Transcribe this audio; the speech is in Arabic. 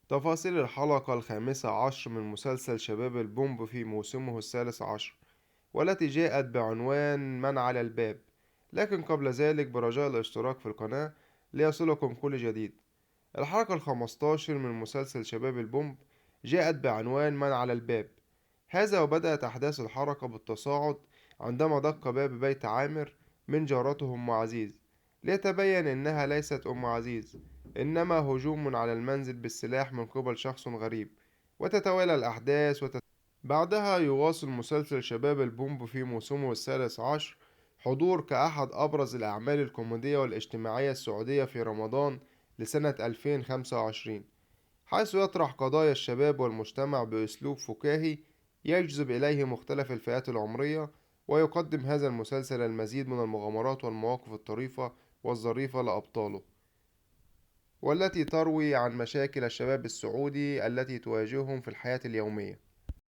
تفاصيل الحلقة الخامسة عشر من مسلسل شباب البومب في موسمه الثالث عشر، والتي جاءت بعنوان من على الباب. لكن قبل ذلك برجاء الاشتراك في القناة ليصلكم كل جديد. الحلقة الخمستاشر من مسلسل شباب البومب جاءت بعنوان من على الباب. هذا وبدأت أحداث الحلقة بالتصاعد عندما دق باب بيت عامر من جارته أم عزيز، ليتبين أنها ليست أم عزيز، إنما هجوم على المنزل بالسلاح من قبل شخص غريب. وتتوالى الأحداث بعدها يواصل مسلسل شباب البومب في موسمه الثالث عشر حضور كأحد أبرز الأعمال الكوميدية والاجتماعية السعودية في رمضان لسنة 2025، حيث يطرح قضايا الشباب والمجتمع بأسلوب فكاهي يجذب إليه مختلف الفئات العمرية. ويقدم هذا المسلسل المزيد من المغامرات والمواقف الطريفة والظريفة لأبطاله، والتي تروي عن مشاكل الشباب السعودي التي تواجههم في الحياة اليومية.